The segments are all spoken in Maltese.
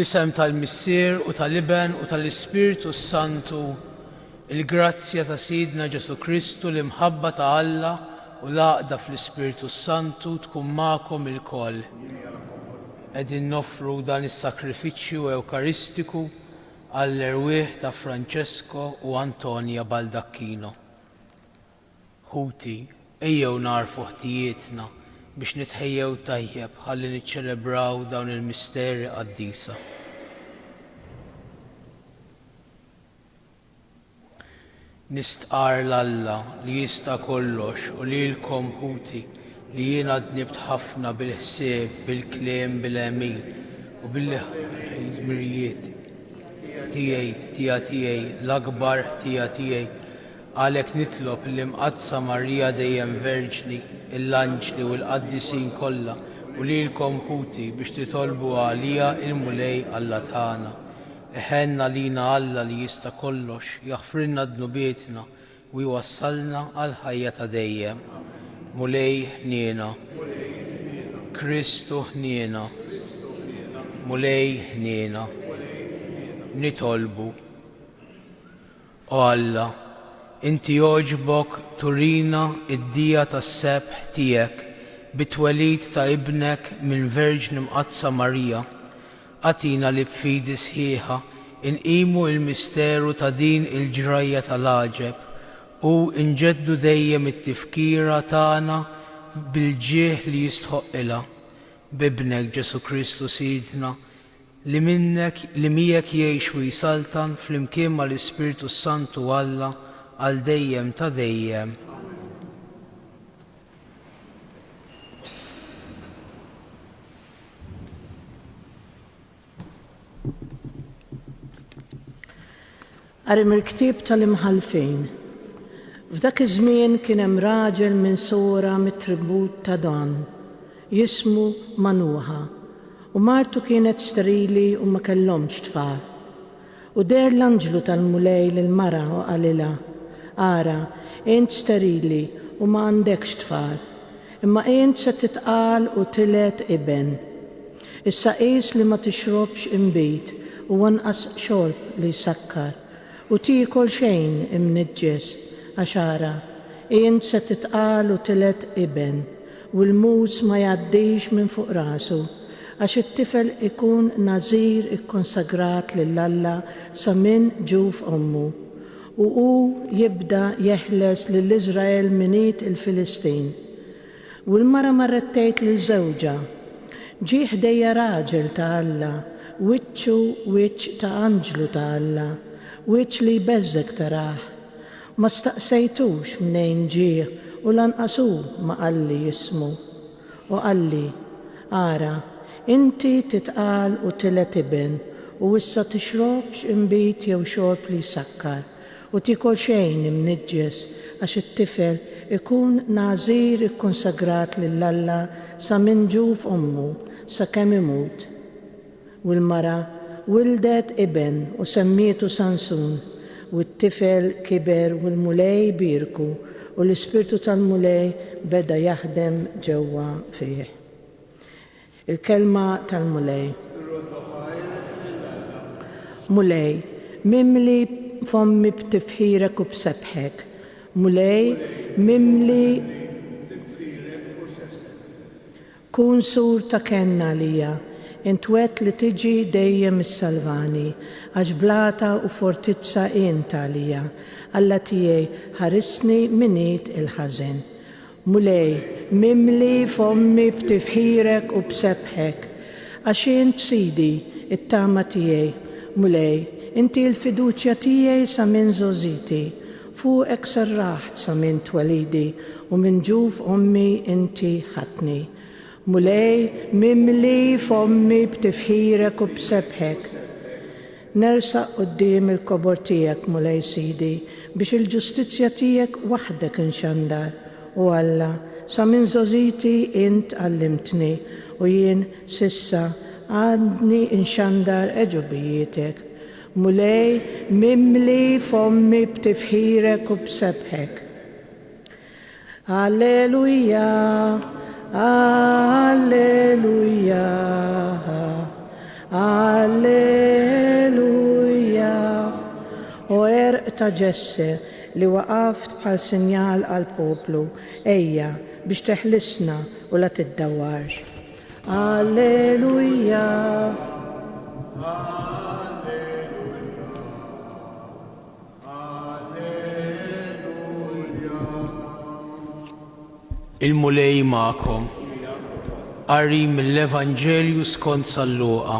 Fl-isem tal-Missier u tal-Iben u tal-Ispiritu Santu, il-grazzja ta' Sidna Ġesu Kristu, l-imħabba ta' Alla u l-għaqda fl-Ispiritu Santu tkun magħkom ilkoll. Qegħdin noffru dan is-sakrifiċċju Ewkaristiku għall-erwieħ ta' Francesco u Antonia Baldacchino. Ħuti, ejjew narfu ħtijietna biex nitħejjew tajjeb ħalli niċċelebraw dawn il-misteri qaddisa. Nistqar l-Alla li jista' kollox u lilkom ħuti li jiena dnibt ħafna bil-ħsieb, bil-kliem, bil-għemil u bil-mirijiet tiegħi, l-akbar tiegħi. Għalhekk nitlob l-imqadsa Marija dejjem Verġni, l-anġli u l-qaddisin kollha u lilkom ħuti biex titolbu għalija il-mulej Alla tagħna. Eħenna lina Alla li jista' kollox jaħfrilna dnubietna u jwassalna għal ħajja ta' dejjem. Mulej ħniena, Kristu ħniena, mulej ħniena, nitolbu. O Alla, Inti jogħġbok turina id-dija tas-sebħ tiegħek bit-twelid ta' ibnek minn Verġni mqadsa Marija. Għatina li b'fidi sħiħa inqimu l-misteru ta' din il-ġrajja tal-għaġeb u nġeddu dejjem it-tifkira tagħna bil-ġieħ li jistħoqilha b'ibnek Ġesu Kristu Sidna li miegħek jgħix u jsaltan flimkien mal-Ispiritu Santu Alla għal dejjem ta' dejjem. Qari mill-ktieb tal-imħalfin. F'dak iż-żmien kien hemm raġel minn sora mit-tribut ta' Dan, jismu Manuħa, u martu kienet sterili u ma kellhomx tfal. U der l-anġlu tal-mulej lill-mara u qalilha: Ara, int sterili u ma għandekx tfal, imma int se titqal u tilet iben. Issa qis li ma tixrobx imbit u anqas xorb li jsakkar u tiekol xejn imniġġes għax ara, int se titqal u tilet iben u l-muż ma jgħaddix minn fuq rasu għax it-tifel ikun nażir ikkonsagrat lill-Alla sa minn ġuf ommu. U jibda jeħles lill-Iżrael miniet il-Filistin. U l-mara marret tgħid liż-żewġa: ġie ħdejja raġel ta' Alla, wiċċu wiċċ ta' anġlu ta' Alla, wiċċ li jbeżżek taraħ. Ma staqsejtux mnejn ġie u lanqas hu ma qalli jismu. U qalli: Ara, inti titqal u tilet iben u issa tixrobx imbit jew xorb li jsakkar u tiekol xejn imniġġes għax it-tifel ikun nażir ikkonsagrat lill-Alla sa minn ġuf ommu sakemm imut. U l-mara wildet iben u semmietu Sansun u t-tifel kiber u l-mulej birku u l-ispirtu tal-mulej beda jaħdem ġewwa fih. Il-kelma tal-mulej. Mulej, mimli fommi b'tifħirek u b'sebħek. Mulej, mimli kun sur ta' kenna lija, intwet li tiġi dejjem is-salvani, għax blata u fortizza inta lija, Alla tiegħi ħarisni miniet il-ħażen. Mulej, mimli fommi b'tifħirek u b'sebħek, għax int Sidi, it-tama tiegħi. Mulej, inti l-fiduċja tiegħi sa minn żożiti, fuqek serraħt sa minn twelidi u minn ġuf ommi inti ħatni. Mulej, mimli fommi b'tifħirek u b'sebħek. Nersaq quddiem il-kobor tiegħek, Mulej Sidi, biex il-ġustizzja tiegħek waħdek inxandar. U Alla, sa minn żożiti int għallimtni u jien sissa għadni inxandar eġubijietek. Mulej, mimli fommi b'tifħirek u b'sebħek. Alleluja, alleluja, Alleluja. U erq ta' ġesse li waqaft bħal sinjal għal poplu, ejja biex teħlisna u la tiddawwarx. Alleluja. Il-mulej ma'kom. Qari mill-Evanġelju skont San Luqa.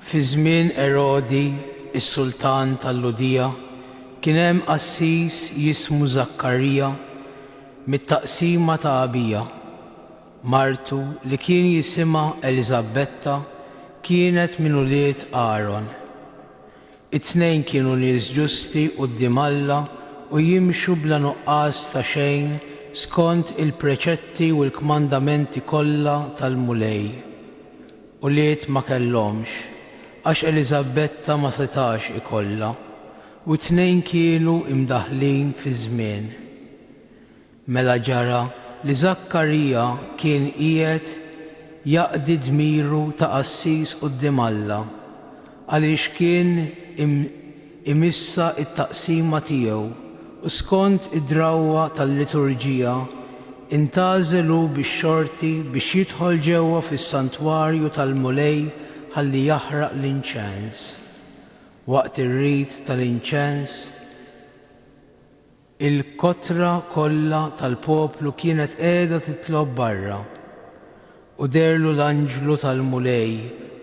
Fi żmien Erodi, is-sultan tal-Ludija, kien hemm qassis jismu Zakkarija mit-taqsima ta' Abija. Martu li kien jisimha Eliżabetta kienet minn ulied Aaron. It-tnejn kienu nies ġusti quddiem Alla u jimxu bla nuqqas ta' xejn skont il-preċetti u l-kmandamenti kollha tal-mulej. Ulied ma kellhomx għax Eliżabetta ma setax ikollha u t-tnejn kienu imdaħlin fi żmien. Mela ġara li Zakkarija kien qiegħed jaqdi dmiru ta' qassis quddiem Alla għaliex kien imissa it-taqsima tiegħu u skont id-drawwa tal-liturġija intażelu bix-xorti biex jidħol ġewwa fis-santwarju tal-mulej ħalli jaħraq l-inċens. Waqt ir-rid tal-inċens, il-kotra kollha tal-poplu kienet qiegħda titlob barra u derlu l-anġlu tal-mulej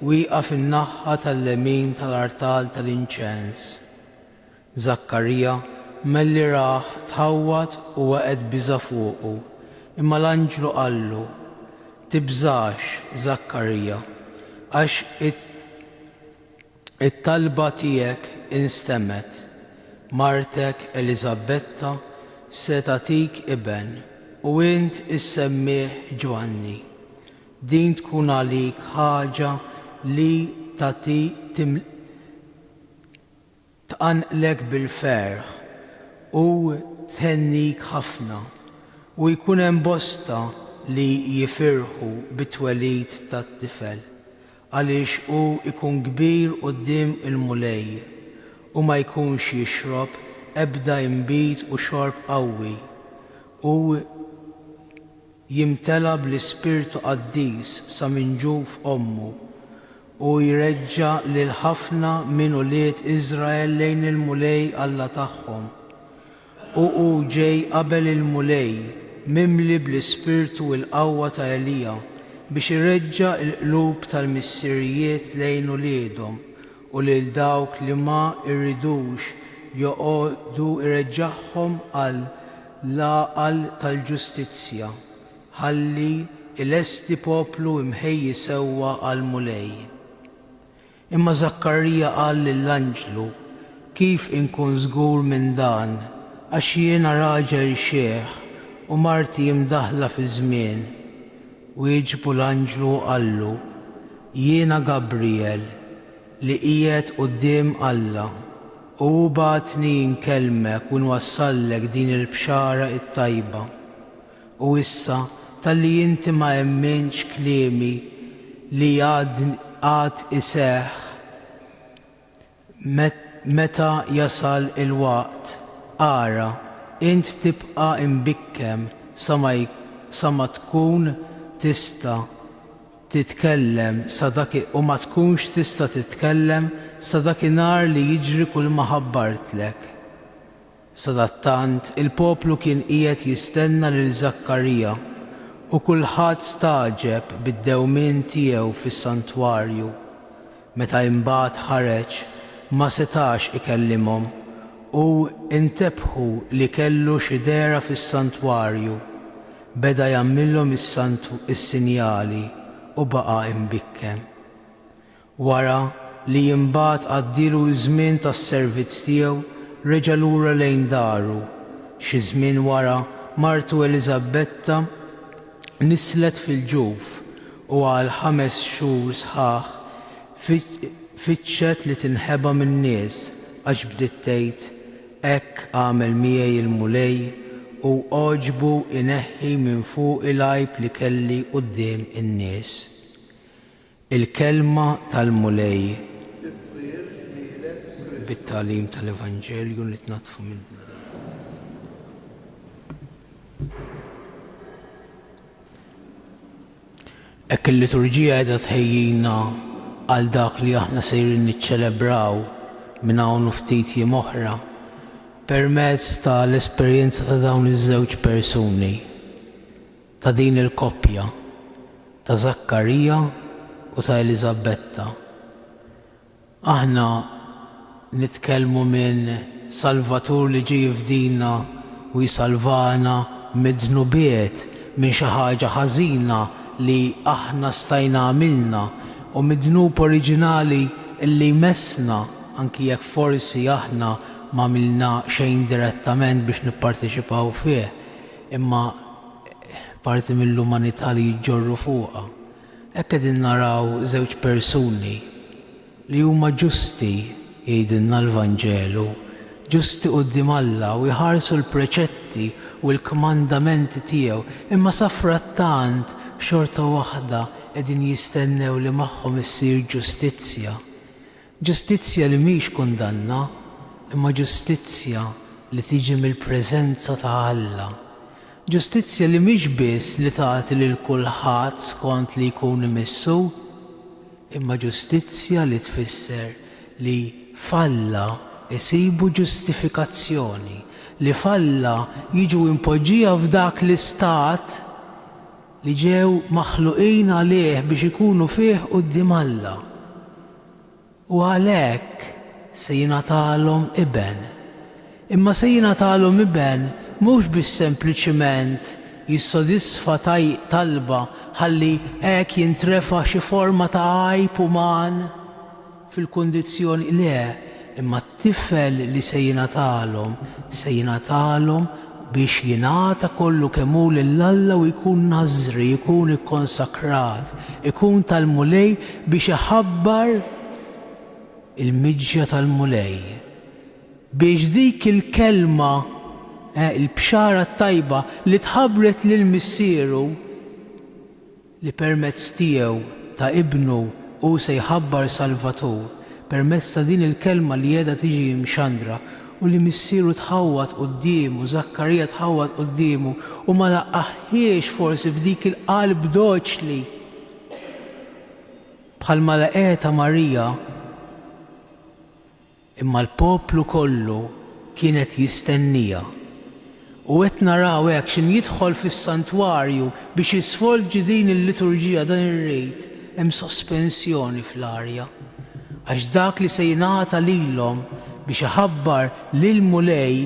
wieqaf in-naħħa tal-lemin tal-artal tal-inċens. Zakkarija melli raħ tħawwad u waqgħet biża' fuqu, imma l-anġlu qallu: tibżax, Zakkarija, għax it-talba tiegħek instemet. Martek Eliżabetta se tagħtik iben u int issemmih Ġwanni. Din tkun għalik ħaġa li tqanqlek bil-ferħ u tħennik ħafna u jkun hemm bosta li jifirħu bit-twelid tat-tifel għaliex hu ikun kbir quddiem il-mulej u ma jkunx jixrob ebda imbit u xorb qawwi u jimtela bl-Ispirtu Qaddis sa minn ġuf ommu u jreġġa' lil ħafna minn ulied Iżrael lejn il-mulej Alla tagħhom. U hu ġej qabel il-mulej mimli bl-Ispirtu u l-qawwa ta' Elija biex ireġġa' l-qlub tal-missirijiet lejn uliedhom u lil dawk li ma rridux joqogħdu ireġġaħħom għal l-għaqal tal-ġustizzja ħalli il-esti poplu imħejji sewwa għal-mulej. Imma Zakkarija qal lill-anġlu: kif inkun żgur minn dan għax jiena raġel xieħ u marti imdaħla fi żmien. Wieġbu l-anġlu qallu: jiena Gabriel li qiegħed quddiem Alla u bagħatni nkellmek u nwassallek din il-bxara it-tajba. U issa talli inti ma emminx kliemi li għad iseħħ meta jasal il-waqt, ara int tibqa' imbikkem sa ma tkun tista' titkellem u ma tkunx tista' titkellem sa dakinhar li jiġri kull ma ħabbartlek. Sadattant il-poplu kien qiegħed jistenna lil Zakkarija u kulħadd staġeb bid-dewmien tiegħu fis-santwarju. Meta imbagħad ħareġ ma setax ikellimhom u intebħu li kellu xi dehra fis-santwarju. Beda jagħmilhom is-sinjali u baqa' imbikkem. Wara li imbagħad għaddilu żmien tas-servizz tiegħu reġa' lura lejn daru. Xi żmien wara martu Eliżabetta nislet fil-ġuf u għal 5 xhur sħaħ fitxet li tinħeba min-nies għax bdiet tgħid: hekk għamel miegħi il-mulej u oġbu ineħħi minn fuq il-għajb li kelli quddiem in-nies. Il-kelma tal-mulej bit-tagħlim tal-Evanġelju li tnatfu minnu. Hekk il-liturġija qiegħda tħejjina għal dak li aħna sejrin niċċelebraw minn hawn ftit jiem oħra permezz tal-esperjenza ta' dawn iż-żewġ persuni, ta' din il-koppja ta' Zakkarija u ta' Eliżabetta. Aħna nitkellmu minn Salvatur li ġie fdina u jisalvana mid-dnubiet minn xi ħaġa ħażina li aħna stajna għamilna u mid-dnub oriġinali li messna anki jekk forsi aħna ma għamilna xejn direttament biex nipparteċipaw fih, imma parti mill-umanità li jġorru fuqha. Hekk qegħdin naraw żewġ persuni li huma ġusti jgħidilna l-Vanġelu, ġusti quddiem Alla u jħarsu l-preċetti u l-kmandamenti tiegħu, imma sa frattant xorta waħda qegħdin jistennew li magħhom issir ġustizzja. Ġustizzja li mhix kundanna, imma ġustizzja li tiġi mill-preżenza ta' Alla. Ġustizzja li mhix biss li tagħti lil kulħadd skont li jkun imissu, imma ġustizzja li tfisser li falla isibu ġustifikazzjoni, li falla jiġu impoġġija f'dak l-istat li ġew maħluqin għalih biex ikunu fih quddiem Alla. U għalhekk se jingħatalhom iben. Imma se jingħatalhom iben mhux biss sempliċiment jissodisfa talba ħalli hekk jintrefa' xi forma ta' għajb uman fil-kundizzjoni le, imma t-tifel li se jingħatalhom biex jingħata kollu kemm hu lill-Alla u jkun nażri, jkun ikkonsakrat, ikun tal-mulej biex iħabbar il-miġja tal-mulej. Biex dik il-kelma, il-bxara tajba li tħabbret lil missieru li permezz tiegħu ta' ibnu u se jħabbar Salvatur, permezz ta' din il-kelma li qiegħda tiġi mxandra u li missieru tħawwat qudiemu, Zakkarija tħawwat qudiemu u ma laqqaħiex forsi b'dik il-qalb doċli bħalma laqietha Marija, imma l-poplu kollu kienet jistennija. U qed naraw hekk x'in jidħol fis-santwarju biex jisfolġi din il-liturġija dan ir-rejt, hemm sospensjoni fl-arja. Għax dak li se jingħata lilhom biex iħabbar lil-mulej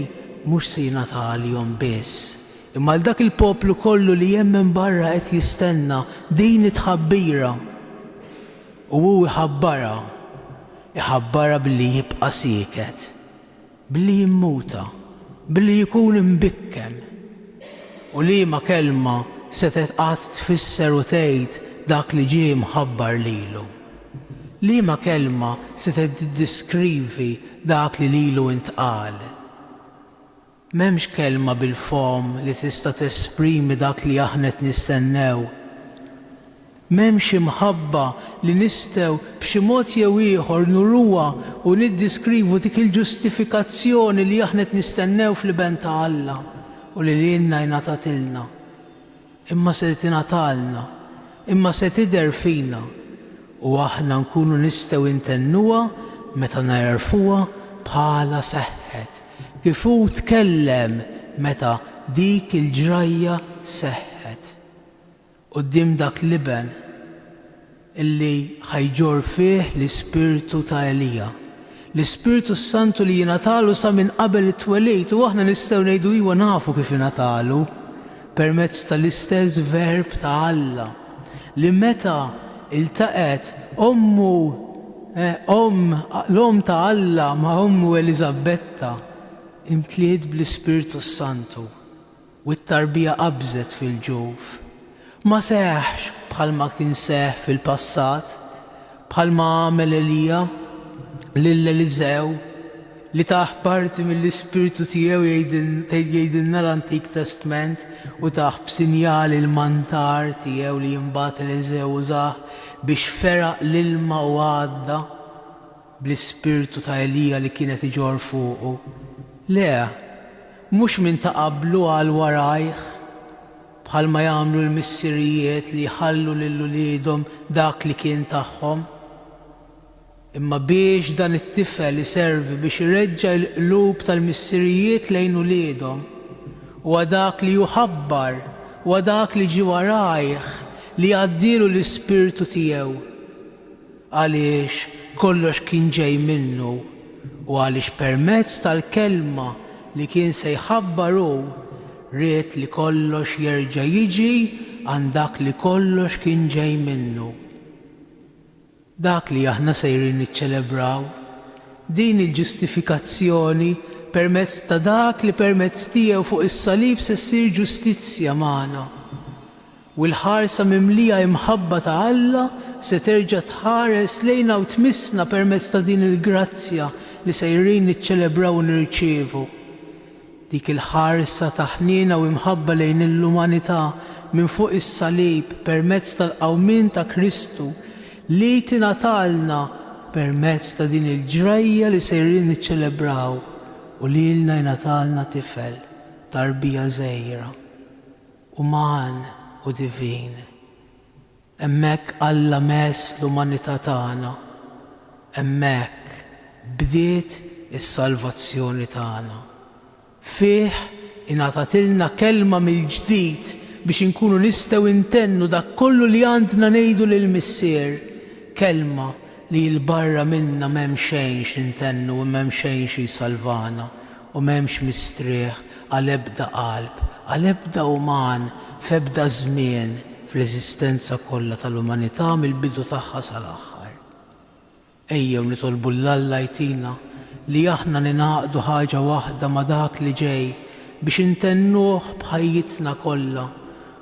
mhux se jingħata għalihom biss. Imma l dak il-poplu kollu li jemmen barra qed jistenna din it-tħabbira. U hu iħabbarha billi jibqa' sieket, billi jimmuta, billi jkun imbikkem. U liema kelma setet qatt tfisser u tgħid dak li ġie mħabbar lilu. Liema kelma setet tiddeskrivi dak li lilu intqal. M'hemmx kelma bil-fom li tista' tesprimi dak li aħna qed nistennew. M'hemmx imħabba li nistgħu b'xi mod jew ieħor nurruha u niddeskrivu dik il-ġustifikazzjoni li aħna qed nistennew fl-iben ta' Alla u li lilna jingħatatilna. Imma se tingħatalna, imma se tidher fina u aħna nkunu nistgħu intennuha meta narfuha bħala seħħet. Kif hu tkellem meta dik il-ġrajja seħħet. Quddiem dak l-iben illi ħajġor fih l-Ispirtu ta' Elija. L-Ispirtu Santu li jingħatalu sa minn qabel it-twelid u aħna nistgħu ngħidu iwa nafu kif jingħatalu permezz tal-istess verb ta' Alla li meta iltaqet l-om ta' Alla ma' ommu Eliżabetta imtliet bl-Ispirtu Santu u t-tarbija qabżet fil-ġuf. Ma seħħx bħalma kien seħħ fil-passat, bħalma għamel Elija lill Eliżew li taħ parti mill-Ispiritu tiegħu jgħidilna l-Antik Testament u taħ b'sinjali l-mantar tiegħu li jimbagħad Eliseo użah biex feraq l-ilma u għadda bl-ispirtu ta' Elija li kienet iġor fuqu. Le, mhux minn ta' qablu għal warajh bħalma jagħmlu l-missirijiet li jħallu lil uliedhom dak li kien tagħhom. Imma biex dan it-tifel iservi biex ireġġa' l-qlub tal-missirijiet lejn uliedhom. Huwa dak li juħabbar, huwa dak li ġie warajh li jgħaddilu l-Ispirtu tiegħu. Għaliex kollox kien ġej minnu u għaliex permezz tal-kelma li kien se jħabbar hu ried li kollox jerġa' jiġi għand dak li kollox kien ġej minnu. Dak li aħna sejrin niċċelebraw, din il-ġustifikazzjoni permezz ta' dak li permezz tiegħu fuq is-salib se ssir ġustizzja magħna. U l-ħarsa mimlija imħabba ta' Alla se terġa' tħares lejna u tmissna permezz ta' din il-grazzja li sejrin niċċelebraw u nirċievu. Dik il-ħarsa ta' ħniena u imħabba lejn l-umanità minn fuq is-salib permezz tal-qawmien ta' Kristu li tingħatalna permezz ta' din il-ġrejja li sejrin niċċelebraw u lilna jingħatalna tifel tarbija żgħira, uman u divin. Hemmhekk Alla mess l-umanità tagħna, hemmhekk bdiet is-salvazzjoni tagħna. Fih ingħatatilna kelma mill-ġdid biex inkunu nistgħu intennu dak kollu li għandna ngħidu lill-Missier, kelma li l-barra minna m'hemm xejn x'intennu u m'hemm xejn xi jsalvana u m'hemmx mistrieħ għal ebda qalb, għal ebda uman f'ebda żmien fl-eżistenza kollha tal-umanità mill-bidu tagħha sal-aħħar. Ejjew nitolbu l-Alla jtina li aħna ninaqdu ħaġa waħda ma' dak li ġej biex intennuh b'ħajjitna kollha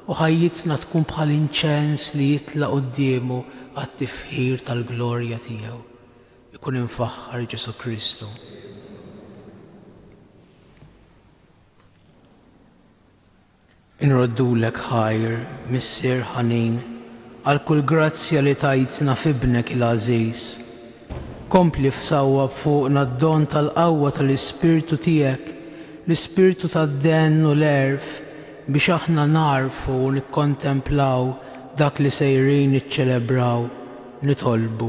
u ħajjitna tkun bħal inċens li jitlaq qudiemu għat-tifħir tal-glorja tiegħu. Ikun infaħħar Ġesu Kristu. Inroddulek ħajr, Missier ħanin, għal kull grazzja li tajtna f'ibnek il-għażiż. Kompli f'sawwab fuqna d-don tal-qawwa tal-Ispirtu tiegħek, l-Ispirtu tad-den u l-erf biex aħna narfu u nikkontemplaw dak li sejrin niċċelebraw, nitolbu.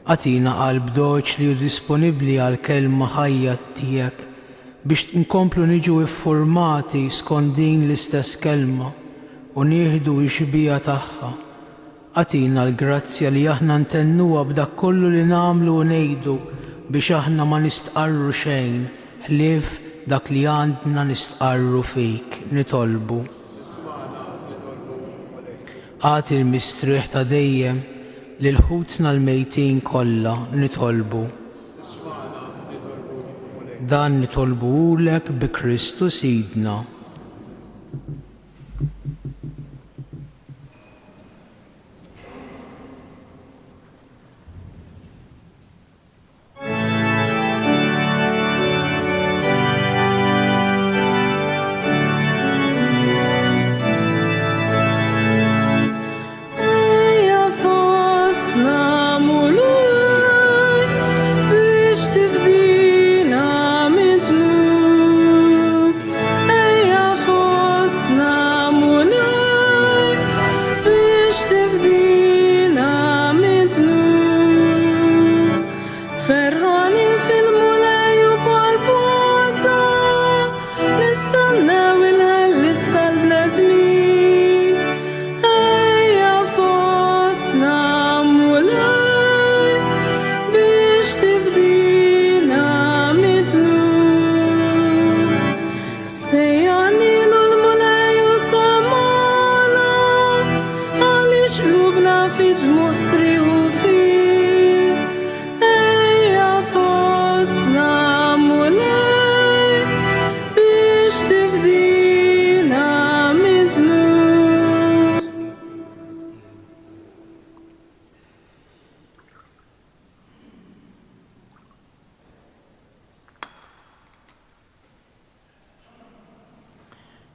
Għatina qalb doċ li hu disponibbli għal kelma ħajja tiegħek biex nkomplu niġu iffurmati skont din l-istess kelma u nieħdu x-xbija tagħha. Għatina l-grazzja li aħna ntennuha b'dak kollu li nagħmlu u ngħidu biex aħna ma nistqarru xejn ħlief dak li għandna nistqarru fik, nitolbu. Għati l-mistrieħ ta' dejjem lil ħutna l-mejtin kollha, nitolbu. Dan nitolbulek bi Kristu Sidna. Amun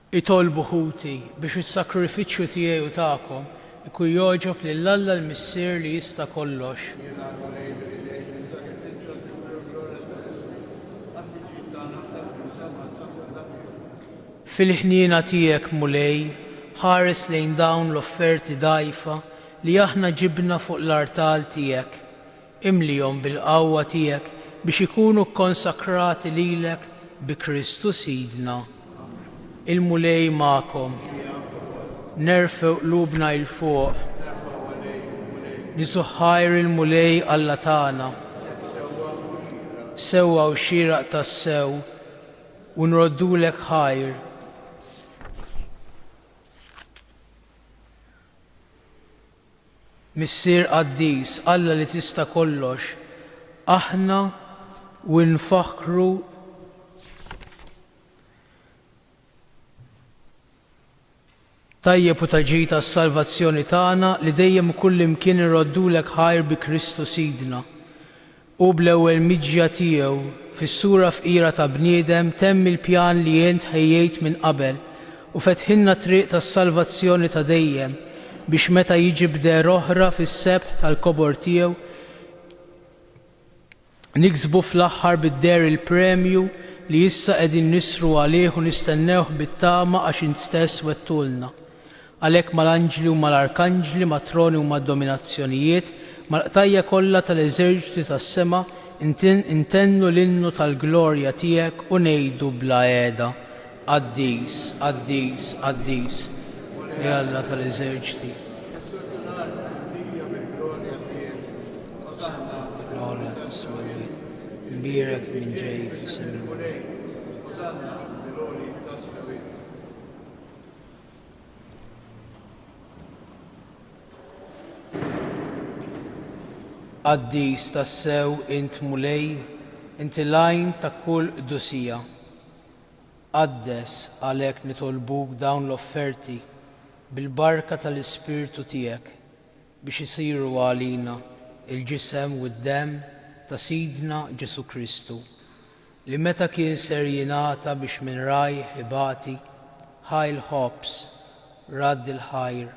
itolbu ħuti biex is-sakrifiċċju tiegħi u tagħkom ikun jogħġob lill-Alla l-Missier li jista' kollox. Fil-ħniena tiegħek Mulej, ħares lejn dawn l-offerti dgħajfa li aħna ġibna fuq l-artal tiegħek, imlihom bil-qawwa tiegħek biex ikunu konsakrati lilek bi Kristu Sidna. Il-Mulej magħkom, nerfew qlubna il fuq, nisuħħajr il-Mulej Alla tagħna, sewwa u xieraq tas-sew u nroddulek ħajr. Missier qaddis, Alla li tista' kollox, aħna u nfaħru tajjeb u taġita s-salvazzjoni tagħna li dejjem kull imkien irroddulek ħajr bi Kristu Sidna. U bl-ewwel miġja tiegħu fis-sura fqira ta' bniedem temm il-pjan li jien tħejjejt minn qabel u fetħilna triq tas-salvazzjoni ta' dejjem biex meta jiġi bdeher oħra fis-sebħ tal-kobor tiegħu niksbu fl-aħħar bid-der il-premju li issa qegħdin nisru għalih u nistennewh bit-tama għax int stess wettulna. Għalhekk mal-anġli u mal-arkanġli, mat-troni u mad-dominazzjonijiet, mal-qtajja kollha tal-eżerċiti tas-sema intennu l-innu tal-glorja tiegħek u ngħidu bla qiegħda. Qaddis, qaddis, qaddis. Ya Alla tal-eżerċiti. Gloria tas-smajiet. Nbierek minn ġej fis-sema. Qaddis tas-sew int Mulej, inti lajn ta' kull qdusija. Qaddes għalhekk nitolbuk dawn l-offerti bil-barka tal-Ispirtu tiegħek biex isiru għalina il-ġisem u d-demm ta' Sidna Ġesu Kristu li meta kien ser jingħata biex minn rajh ibati ħajl ħobs radd il-ħajr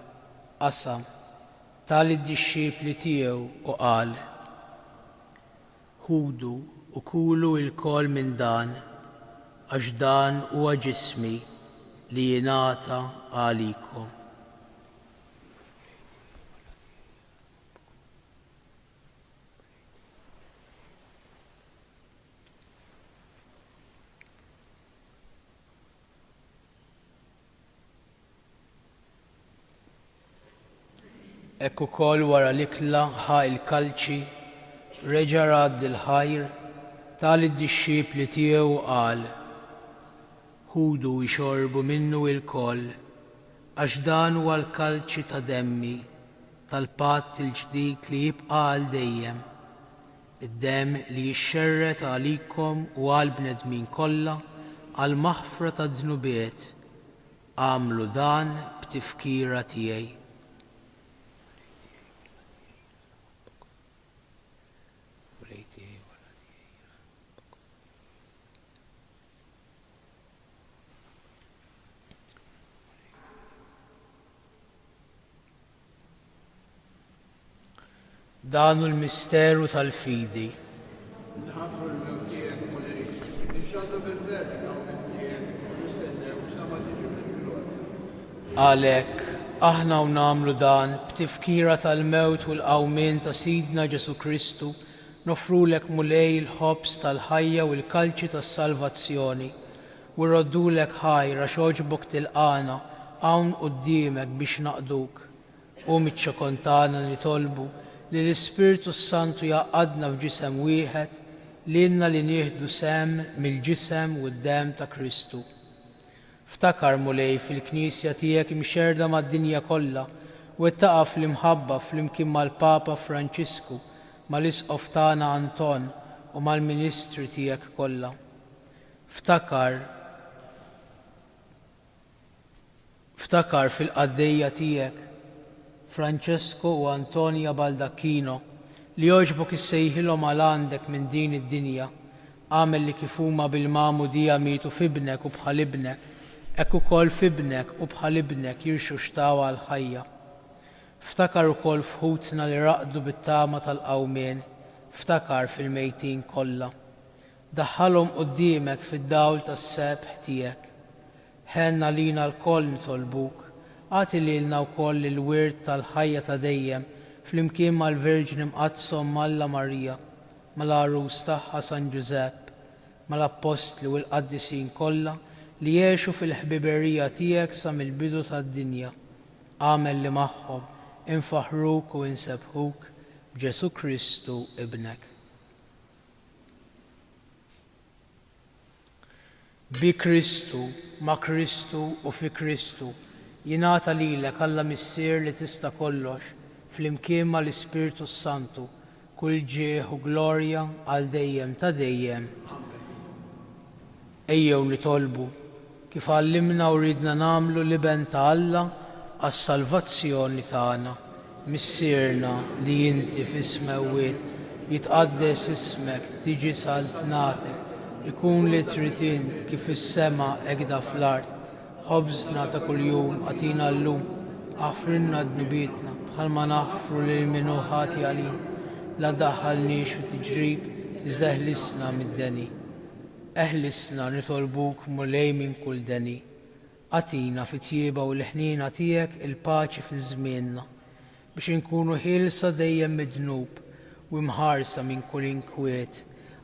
qasam tal-id-dixxiepli tiegħu u qal: ħudu u kulu l-kol minn dan għax dan huwa ġismi li jingħata għalikom. Ekk ukoll wara l-ikla ħa il-kalċi reġa' radd il-ħajr tal id-dixxiepli tiegħu qal: ħudu jxorbu minnu il-koll għax dan huwa l-kalċi ta' demmi tal-patt il-ġdid li jibqa' għal dejjem, id-demm li jixxerret għalikom u għal bnedmin kollha għal maħfra ta' dnubiet. Għamlu dan b'tifkira tiegħi. Danu l-misteru tal-fidi. Nħabru l-mewt tiegħek Mulej, nixxallu bil-verna u mit-tiegħek u nistennew sa ma tiġi fil-glorja. Għalhekk aħna u nagħmlu dan b'tifkira tal-mewt u l-qawmien ta' Sidna Ġesu Kristu nofrulek Mulej il-ħobs tal-ħajja u l-kalċi tas-salvazzjoni u rroddulek ħajr għax ogħġbok tilqana hawn quddiemek biex naqduk u miċ-ċokontana nitolbu li l-Ispirtu Santu jaqadna f'ġisem wieħed lilna li nieħdu sem mill-ġisem u d-demm ta' Kristu. Ftakar Mulej fil-Knisja tiegħek imxerda mad-dinja kollha u ittaqa' fl-imħabba flimkien mal-Papa Franċisku, mal-Isqof tagħna Anton u mal-Ministri tiegħek kollha. Ftakar fil-qaddejja tiegħek Francesco u Antonia Baldacchino li jogħġbok issejħilhom għal għandek minn din id-dinja, għamel li kif huma bil-magħmudija mietu f'ibnek u bħal ibnek, Ekk ukoll f'ibnek u bħal ibnek jirxu xtawa l-ħajja. Ftakar ukoll f'ħutna li raqdu bit-tama tal-qawmien, ftakar fil-mejtin kollha. Daħħalhom quddiemek fid-dawl tas-sebħ tiegħek. Ħenna lina l-koll nitolbuk, għati lilna wkoll il-wirt tal-ħajja ta' dejjem flimkien mal-Verġin imqaddsom Malla Marija, mal-Arus tagħha San Ġusepp, mal-Apostli u l-Qaddisin kollha li jgħixu fil-ħbiberija tiegħek sa mill-bidu tad-dinja. Għamel li magħhom infaħruk u insebħuk b'Ġesu Kristu ibnek. Bi Kristu, ma' Kristu u fi Kristu jingħata lilek Alla Missier li tista' kollox flimkien mal-Ispirtu Santu kull ġieħ u glorja għal dejjem ta' dejjem. Ejjew nitolbu kif għallimna u ridna nagħmlu liben ta' Alla għas-salvazzjoni tagħna. Missierna li inti f'ismewwiet jitqaddes ismek, tiġi saltnatek, ikun li trid int kif is-sema hekk fl-art. Ħobżna ta' kuljum għatina llum, aħfrilna dnubietna bħalma naħfru lil min hu ħati għalin. La daħħalniex fi tiġrib, iżda eħlisna mid-deni. Eħlisna nitolbuk mulej minn kull deni. Għatina fit-tjieba u l-ħniena tiegħek il-paċi fi żmienna biex inkunu ħielsa dejjem mid-dnub u mħarsa minn kull inkwiet.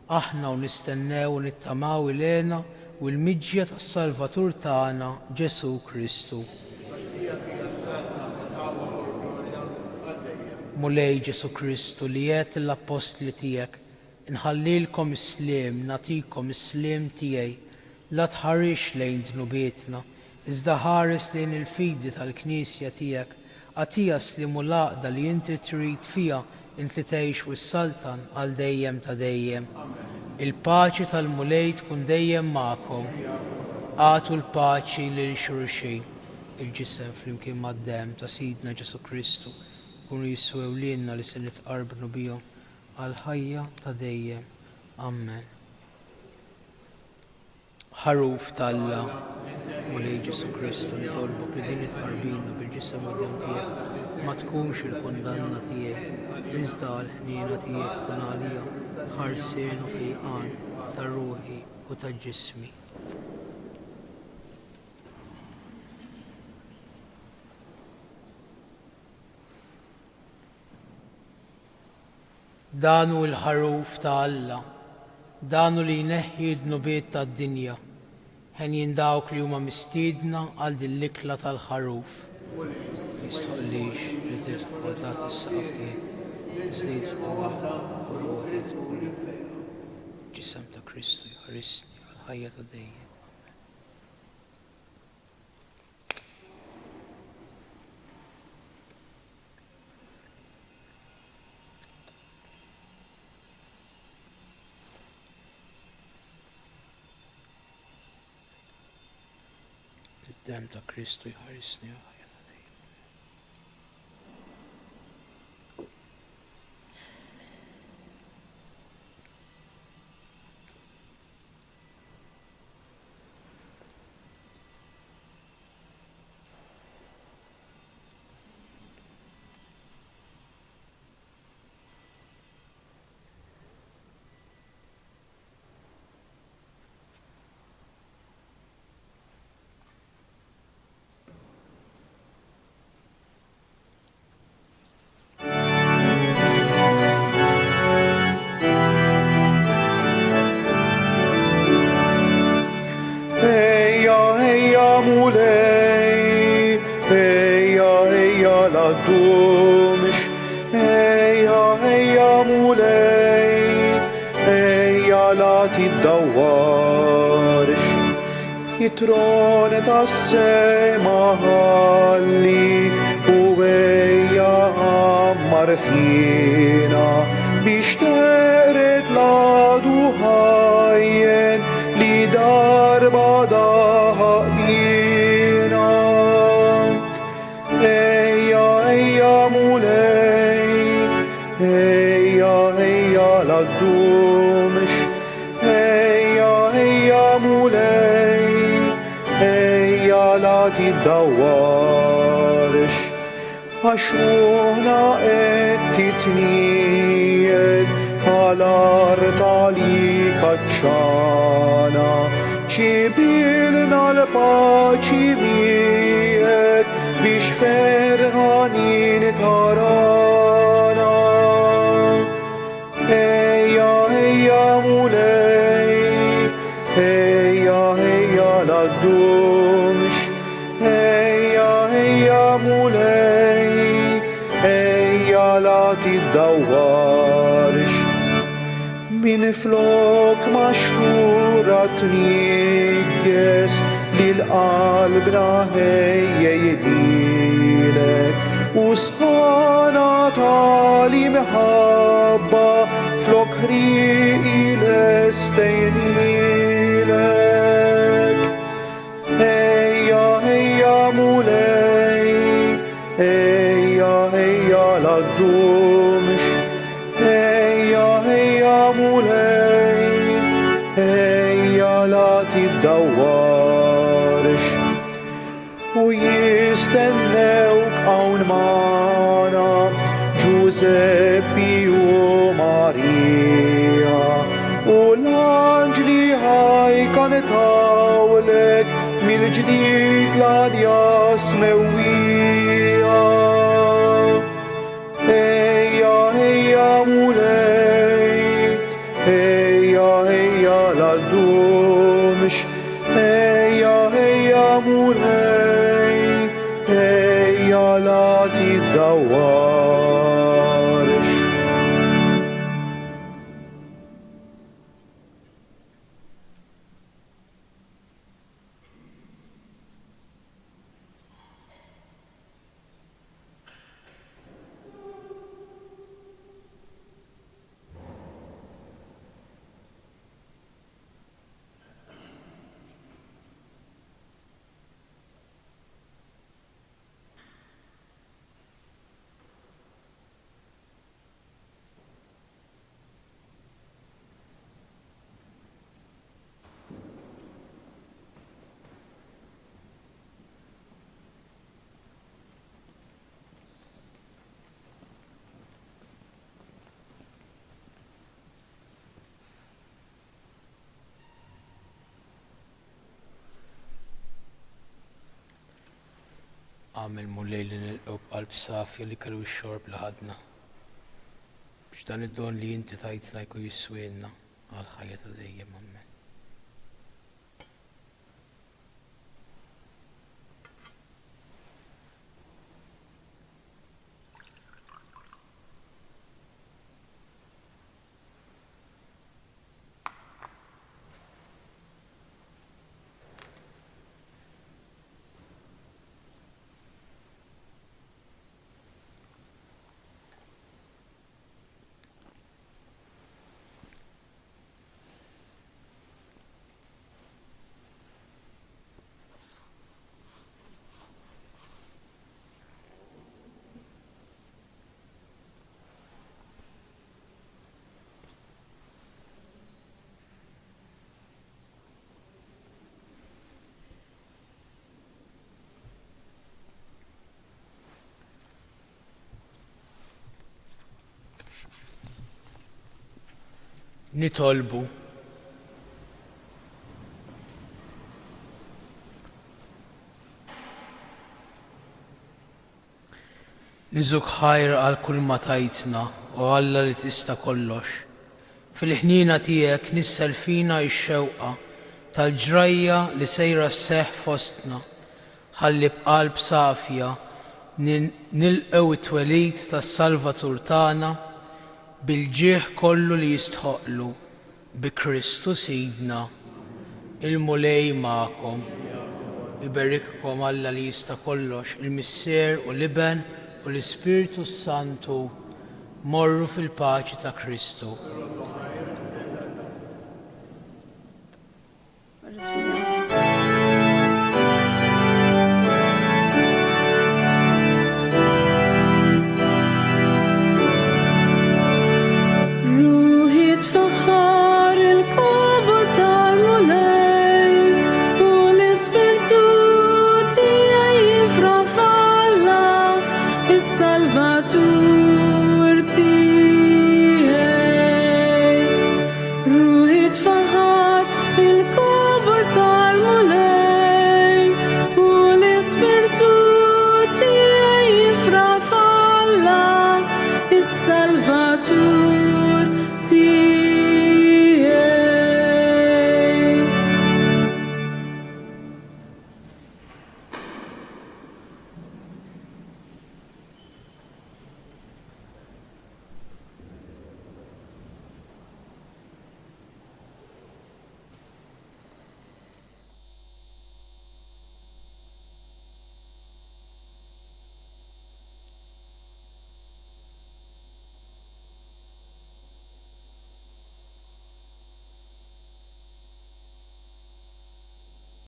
Aħna u nistennew u nittamaw ilena u l-miġja tas-Salvatur tagħna Ġesu Kristu. Mulej Ġesu Kristu li jgħid l-Apostli tiegħek, inħallilkom is-sliem, nagħtikom is-sliem tiegħi, la tħarrix lejn dnubietna, iżda ħares lejn il-fidi tal-Knisja tiegħek, għatija slim u l-għaqda li inti trid fiha inti tgħix wis-saltan għal dejjem ta' dejjem. Il-paċi tal-mulej tkun dejjem magħkom. Għatu l-paċi lil xulxin. Il-ġisem flimkien mad-demm ta' Sidna Ġesu Kristu kunu jiswew lilna li se nitqarbnu bihom għal ħajja ta' dejjem. Amen. Ħaruf tal-Alla mulej Ġesu Kristu nitolbok li din itqarbina bil-ġisem u d-demm tiegħek ma tkunx il-kundanna tiegħi, iżda l-ħniena tiegħek tkun għalija ħarsien u fejqan tar-ruħi u tal-ġismi. Danu l-ħaruf ta' Alla, danu li jneħħi d-nubiet tad-dinja, ħen jindawk li huma mistiedna għal din l-ikla tal-ħaruf. Jistoqlix li tidħol taħt is-saqaf tiegħek, żdejt u ruħet ġisem ta' Kristu jħarisni għal ħajja ta' dejjem. Id-demm ta' Kristu jħarisni għal ħajja ta' dejjem. Dumx, ejja mulej, ejja la tiddawwarx, jitrone tas-sema ħalli u ejja ammar fina biex tered ladu ħajjen li darba daħbina. Ejja la dumx, ejja mulej, ejja tiddawarx għaxuħna qed titnied bħal-art għalik kaċċana ċibilna l-paċi miegħek biex ferħanin tarana. Ejja, ejja mulej, ejja, ejja l-għaddumx, ejja, ejja mulej, ejja la tiddawarx. Min flok maxtura tnigges li l-qalbna ħejja jidilek u sħana tali mħabba flok ħriqi l-estejnilek. Ejja, ejja mulej, ejja, ejja l-għaddumx, ejja, ejja mulej, ejja la tiddawarx. U jistennewk hawn magħna Giuseppi u Marija u l-anġli ħajkanetawlek mill-ġdid l-għadjas mewwija. Ejja, ejja mulej, ejja, ejja l-għaddumx, ejja, ejja mulej, ejja la tiddawarx. Għamil mullej li nilqgħu b'qalb safja li kellu x-xorb li ħadna biex dan id-don li inti tajtna jkun jiswielna għal ħajja ta' dejjem Amen. Nitolbu niżuk ħajr għal kull ma tajtna u Alla li tista' kollox. Fil-ħnina tiegħek nissel fina x-xewqa tal-ġrajja li sejra sseħħ fostna. Ħalli b'qalb safja nilqgħu it-twelid tas-Salvatur tagħna bil-ġieħ kollu li jistħoqlu bi Kristu Sidna. Il-mulej magħkom. Iberrikkom Alla li jista' kollox, il-Missier u l-Iben u l-Ispiritu Santu morru fil-paċi ta' Kristu.